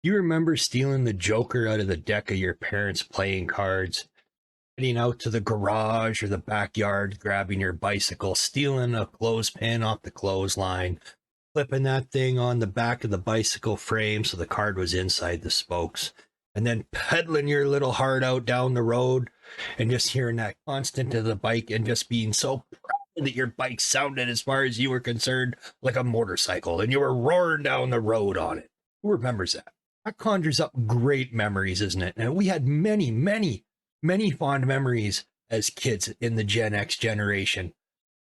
You remember stealing the Joker out of the deck of your parents' playing cards, heading out to the garage or the backyard, grabbing your bicycle, stealing a clothespin off the clothesline, flipping that thing on the back of the bicycle frame so the card was inside the spokes, and then pedaling your little heart out down the road and just hearing that constant of the bike and just being so proud that your bike sounded, as far as you were concerned, like a motorcycle and you were roaring down the road on it. Who remembers that? That conjures up great memories, isn't it? And we had many, many, many fond memories as kids in the Gen X generation.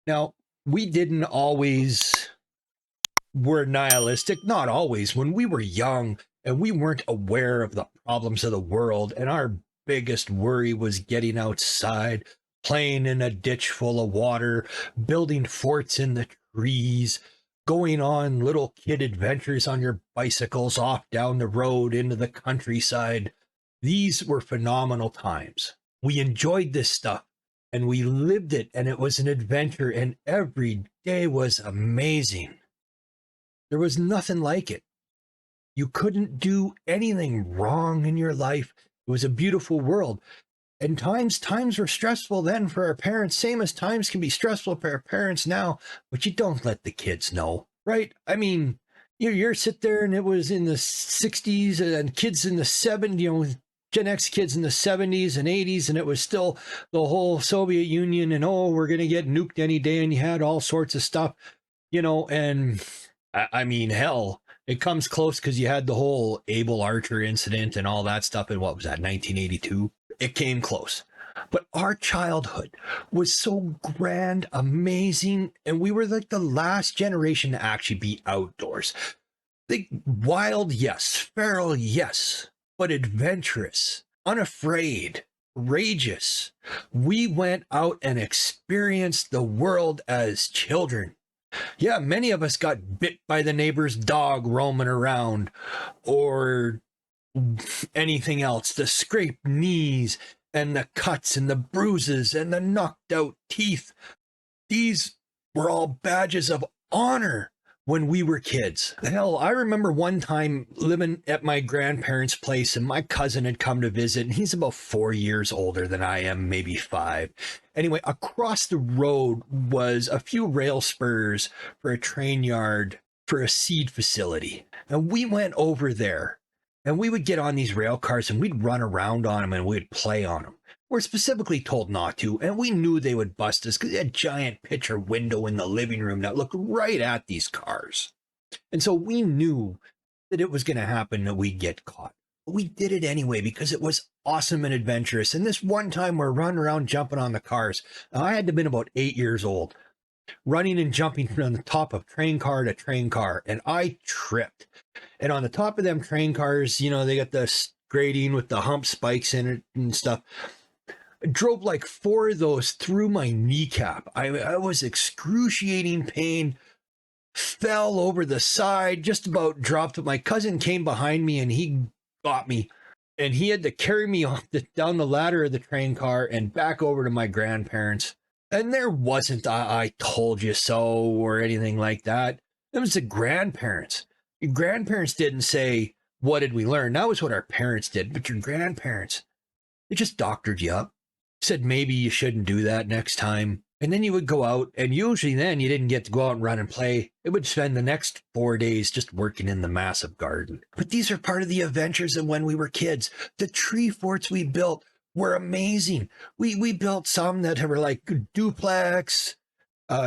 Now, we didn't always were nihilistic, not always. When we were young and we weren't aware of the problems of the world, and our biggest worry was getting outside, playing in a ditch full of water, building forts in the trees, going on little kid adventures on your bicycles off down the road into the countryside. These were phenomenal times. We enjoyed this stuff and we lived it, and it was an adventure, and every day was amazing. There was nothing like it. You couldn't do anything wrong in your life. It was a beautiful world. And times were stressful then for our parents, same as times can be stressful for our parents now, but you don't let the kids know, right? I mean, you're sit there and it was in the 60s and kids in the 70s, Gen X kids in the 70s and 80s, and it was still the whole Soviet Union and, oh, we're going to get nuked any day. And you had all sorts of stuff, and I mean, hell, it comes close because you had the whole Able Archer incident and all that stuff in, what was that, 1982? It came close. But our childhood was so grand, amazing, and we were like the last generation to actually be outdoors. Like, wild, yes. Feral, yes. But adventurous, unafraid, courageous. We went out and experienced the world as children. Yeah, many of us got bit by the neighbor's dog roaming around, or anything else. The scraped knees and the cuts and the bruises and the knocked out teeth. These were all badges of honor when we were kids. Hell, I remember one time living at my grandparents' place, and my cousin had come to visit, and he's about 4 years older than I am, maybe 5. Anyway, across the road was a few rail spurs for a train yard for a seed facility. And we went over there, and we would get on these rail cars and we'd run around on them and we'd play on them. We're specifically told not to, and we knew they would bust us because they had a giant picture window in the living room that looked right at these cars. And so we knew that it was going to happen, that we'd get caught. But we did it anyway because it was awesome and adventurous. And this one time we're running around jumping on the cars. Now, I had to have been about 8 years old, running and jumping from the top of train car to train car, and I tripped. And on the top of them train cars, they got the grading with the hump spikes in it and stuff. I drove like 4 of those through my kneecap. I was excruciating pain, fell over the side, just about dropped. But my cousin came behind me and he got me. And he had to carry me down the ladder of the train car and back over to my grandparents. And there wasn't I told you so or anything like that. It was the grandparents. Your grandparents didn't say, what did we learn? That was what our parents did. But your grandparents, they just doctored you up. Said maybe you shouldn't do that next time. And then you would go out, and usually then you didn't get to go out and run and play. It would spend the next 4 days just working in the massive garden. But these are part of the adventures of when we were kids. The tree forts we built were amazing. We built some that were like duplex.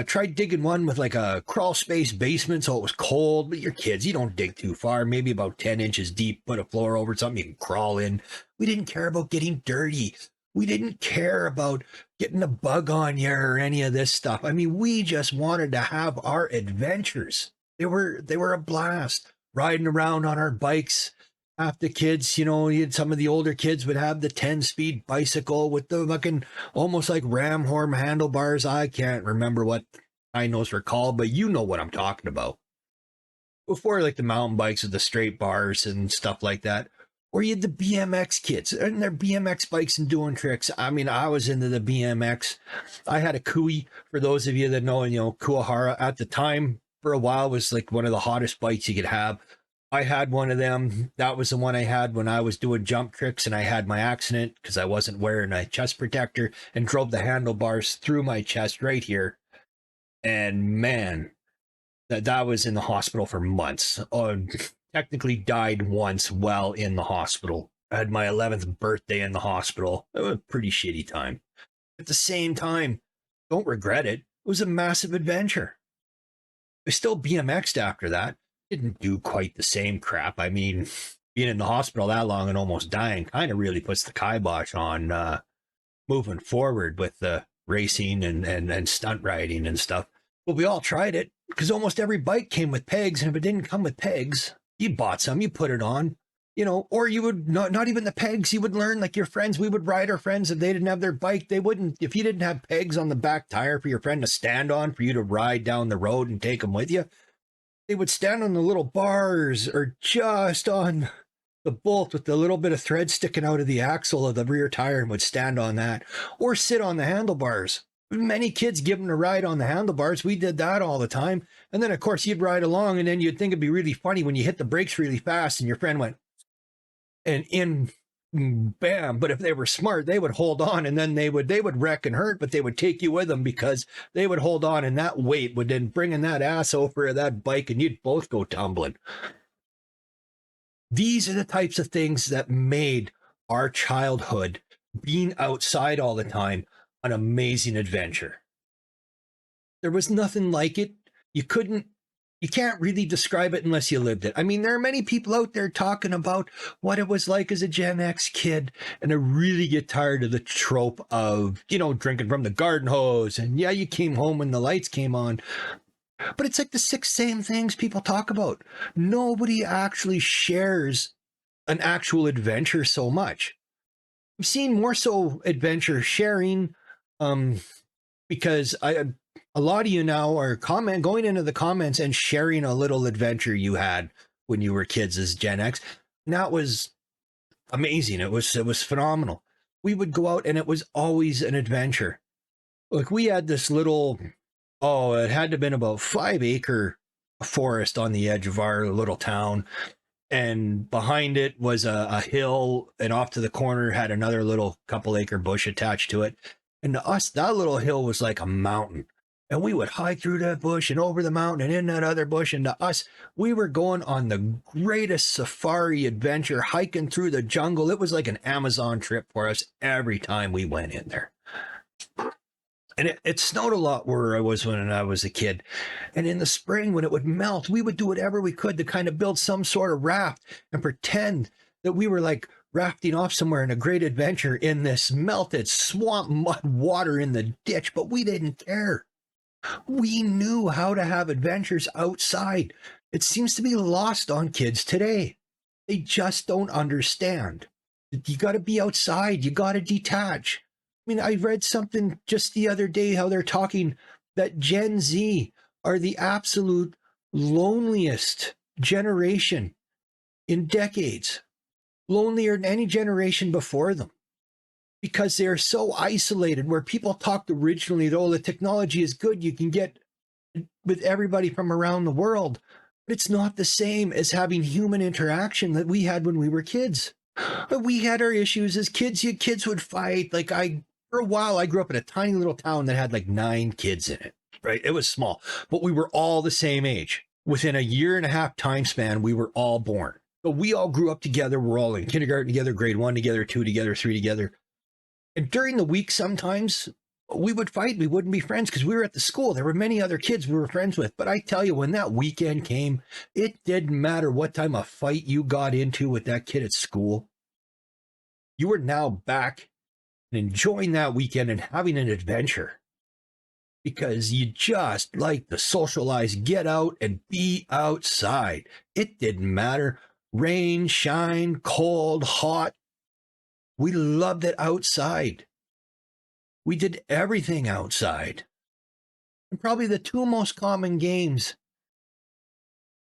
Tried digging one with like a crawl space basement so it was cold. But you're kids, you don't dig too far, maybe about 10 inches deep, put a floor over something you can crawl in. We didn't care about getting dirty. We didn't care about getting a bug on you or any of this stuff. I mean, we just wanted to have our adventures. They were a blast. Riding around on our bikes. Half the kids, some of the older kids would have the 10-speed bicycle with the fucking almost like ram horn handlebars. I can't remember what those were called, but you know what I'm talking about. Before, like the mountain bikes with the straight bars and stuff like that. Or you had the BMX kids and their BMX bikes and doing tricks. I mean, I was into the BMX. I had a Kui, for those of you that know, Kuahara at the time for a while was like one of the hottest bikes you could have. I had one of them. That was the one I had when I was doing jump tricks and I had my accident because I wasn't wearing a chest protector and drove the handlebars through my chest right here. And man, that was in the hospital for months. Technically died once while in the hospital. I had my 11th birthday in the hospital. It was a pretty shitty time. At the same time, don't regret it. It was a massive adventure. I still BMX'd after that. Didn't do quite the same crap. I mean, being in the hospital that long and almost dying kind of really puts the kibosh on moving forward with the racing and stunt riding and stuff. But we all tried it because almost every bike came with pegs. And if it didn't come with pegs, you bought some, you put it on, you know, or you would not even the pegs. You would learn like your friends. We would ride our friends if they didn't have their bike. They wouldn't, if you didn't have pegs on the back tire for your friend to stand on for you to ride down the road and take them with you. They would stand on the little bars or just on the bolt with the little bit of thread sticking out of the axle of the rear tire and would stand on that or sit on the handlebars. Many kids give them a ride on the handlebars. We did that all the time. And then, of course, you'd ride along and then you'd think it'd be really funny when you hit the brakes really fast and your friend went and in bam. But if they were smart, they would hold on and then they would wreck and hurt, but they would take you with them because they would hold on and that weight would then bring in that ass over that bike and you'd both go tumbling. These are the types of things that made our childhood, being outside all the time, an amazing adventure. There was nothing like it. You can't really describe it unless you lived it. I mean, there are many people out there talking about what it was like as a Gen X kid, and I really get tired of the trope of, you know, drinking from the garden hose, and yeah, you came home when the lights came on. But it's like the six same things people talk about. Nobody actually shares an actual adventure so much. I've seen more so adventure sharing, because a lot of you now are going into the comments and sharing a little adventure you had when you were kids as Gen X. And that was amazing. It was phenomenal. We would go out and it was always an adventure. Like we had this little, it had to have been about 5-acre forest on the edge of our little town. And behind it was a hill, and off to the corner had another little couple-acre bush attached to it. And to us, that little hill was like a mountain. And we would hike through that bush and over the mountain and in that other bush. And to us, we were going on the greatest safari adventure, hiking through the jungle. It was like an Amazon trip for us every time we went in there. And it snowed a lot where I was when I was a kid. And in the spring, when it would melt, we would do whatever we could to kind of build some sort of raft and pretend that we were like rafting off somewhere in a great adventure in this melted swamp mud water in the ditch. But we didn't care. We knew how to have adventures outside. It seems to be lost on kids today. They just don't understand. You got to be outside. You got to detach. I mean, I read something just the other day how they're talking that Gen Z are the absolute loneliest generation in decades, lonelier than any generation before them, because they're so isolated. Where people talked originally, though, the technology is good, you can get with everybody from around the world, but it's not the same as having human interaction that we had when we were kids. But we had our issues as kids. You kids would fight. Like for a while, I grew up in a tiny little town that had like 9 kids in it, right? It was small, but we were all the same age. Within a 1.5 year time span, we were all born. But we all grew up together. We're all in kindergarten together, grade 1 together, 2 together, 3 together. And during the week, sometimes we would fight. We wouldn't be friends because we were at the school. There were many other kids we were friends with. But I tell you, when that weekend came, it didn't matter what time of fight you got into with that kid at school. You were now back and enjoying that weekend and having an adventure because you just like to socialize, get out and be outside. It didn't matter. Rain, shine, cold, hot. We loved it outside. We did everything outside. And probably the 2 most common games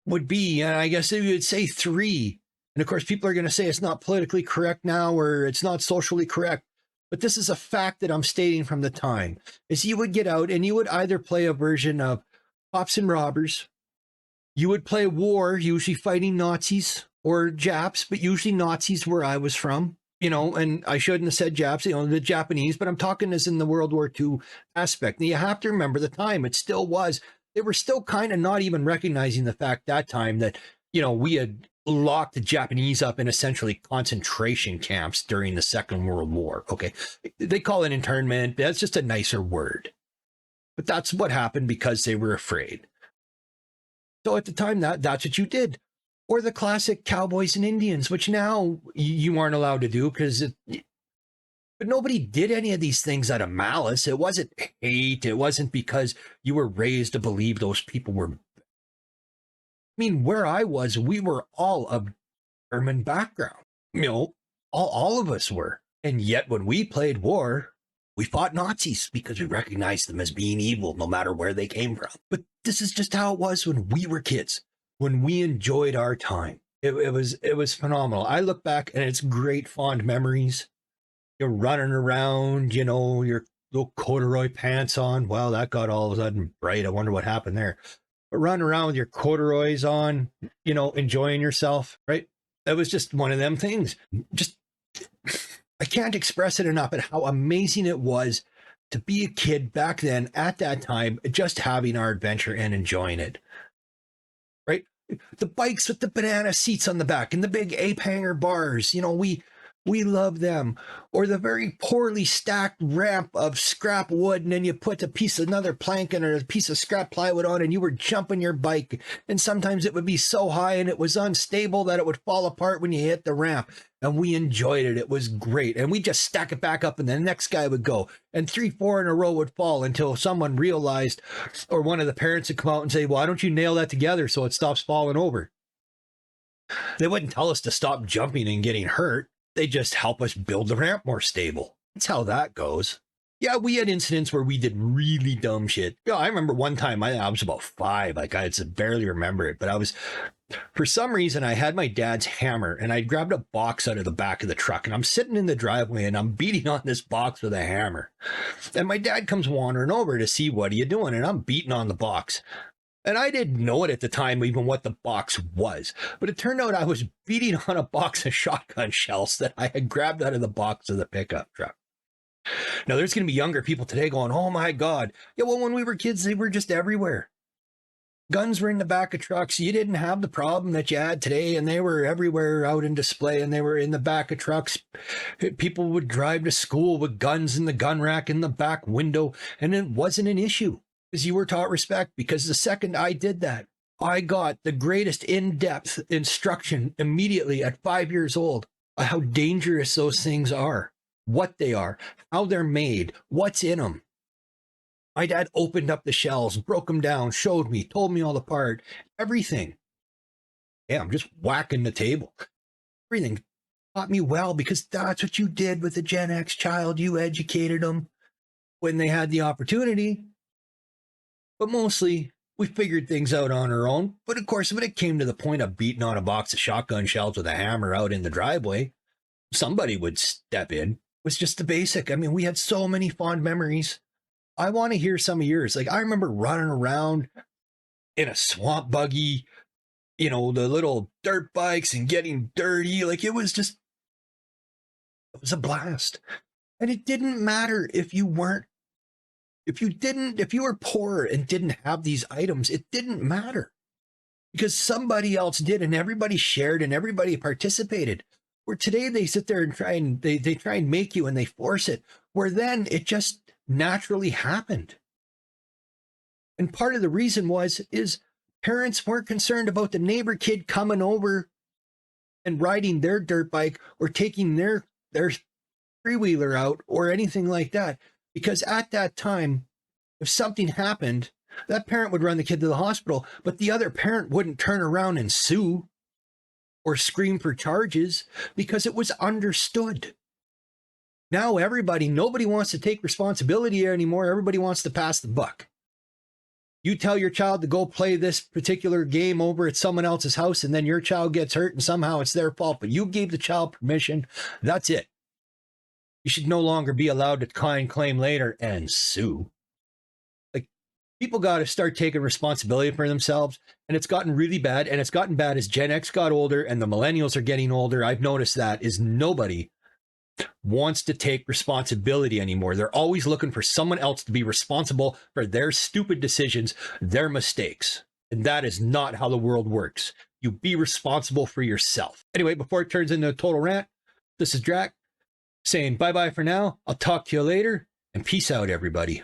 would be, and I guess you would say 3. And of course, people are going to say it's not politically correct now or it's not socially correct. But this is a fact that I'm stating from the time, is you would get out and you would either play a version of Cops and Robbers, You would play war, usually fighting Nazis or Japs, but usually Nazis where I was from. And I shouldn't have said Japs, the Japanese, but I'm talking as in the World War II aspect. And you have to remember the time. It still was. They were still kind of not even recognizing the fact that time that, we had locked the Japanese up in essentially concentration camps during the Second World War. Okay. They call it internment. That's just a nicer word. But that's what happened because they were afraid. So at the time, that's what you did. Or the classic cowboys and Indians, which now you aren't allowed to do but nobody did any of these things out of malice. It wasn't hate. It wasn't because you were raised to believe those people were. I mean, where I was, we were all of German background. All of us were. And yet when we played war, we fought Nazis because we recognized them as being evil, no matter where they came from. But this is just how it was when we were kids. When we enjoyed our time. It was phenomenal. I look back and it's great fond memories. You're running around, your little corduroy pants on. Well, that got all of a sudden bright. I wonder what happened there. But running around with your corduroys on, enjoying yourself, right? That was just one of them things. Just, I can't express it enough at how amazing it was to be a kid back then at that time, just having our adventure and enjoying it. Right? The bikes with the banana seats on the back and the big ape hanger bars, we love them. Or the very poorly stacked ramp of scrap wood, and then you put another plank or a piece of scrap plywood on, and you were jumping your bike. And sometimes it would be so high and it was unstable that it would fall apart when you hit the ramp. And we enjoyed it. It was great. And we just stack it back up and the next guy would go. And 3-4 in a row would fall until someone realized, or one of the parents would come out and say, why don't you nail that together so it stops falling over? They wouldn't tell us to stop jumping and getting hurt. They just help us build the ramp more stable. That's how that goes. Yeah, we had incidents where we did really dumb shit. I remember one time, I was about 5. Like, I barely remember it, but for some reason, I had my dad's hammer and I grabbed a box out of the back of the truck and I'm sitting in the driveway and I'm beating on this box with a hammer. And my dad comes wandering over to see, what are you doing? And I'm beating on the box. And I didn't know it at the time, even what the box was. But it turned out I was beating on a box of shotgun shells that I had grabbed out of the box of the pickup truck. Now, there's going to be younger people today going, oh my God. Yeah, well, when we were kids, they were just everywhere. Guns were in the back of trucks. You didn't have the problem that you had today, and they were everywhere out in display, and they were in the back of trucks. People would drive to school with guns in the gun rack in the back window, and it wasn't an issue. Because you were taught respect, because the second I did that, I got the greatest in-depth instruction immediately at 5 years old on how dangerous those things are, what they are, how they're made, what's in them. My dad opened up the shells, broke them down, showed me, told me all apart, everything. Yeah, I'm just whacking the table. Everything taught me well, because that's what you did with a Gen X child. You educated them when they had the opportunity. But mostly, we figured things out on our own. But of course, when it came to the point of beating on a box of shotgun shells with a hammer out in the driveway, somebody would step in. It was just the basic. I mean, we had so many fond memories. I want to hear some of yours. Like, I remember running around in a swamp buggy, the little dirt bikes and getting dirty. Like, it was a blast. And it didn't matter if you were poor and didn't have these items, it didn't matter, because somebody else did, and everybody shared and everybody participated. Where today they sit there and try and make you, and they force it, where then it just naturally happened. And part of the reason is parents weren't concerned about the neighbor kid coming over and riding their dirt bike or taking their three-wheeler out or anything like that. Because at that time, if something happened, that parent would run the kid to the hospital, but the other parent wouldn't turn around and sue or scream for charges, because it was understood. Now nobody wants to take responsibility anymore. Everybody wants to pass the buck. You tell your child to go play this particular game over at someone else's house, and then your child gets hurt and somehow it's their fault, but you gave the child permission. That's it. You should no longer be allowed to claim later and sue. Like, People got to start taking responsibility for themselves. And it's gotten really bad. And it's gotten bad as Gen X got older and the millennials are getting older. I've noticed that is nobody wants to take responsibility anymore. They're always looking for someone else to be responsible for their stupid decisions, their mistakes. And that is not how the world works. You be responsible for yourself. Anyway, before it turns into a total rant, this is Drac saying bye-bye for now. I'll talk to you later, and peace out, everybody.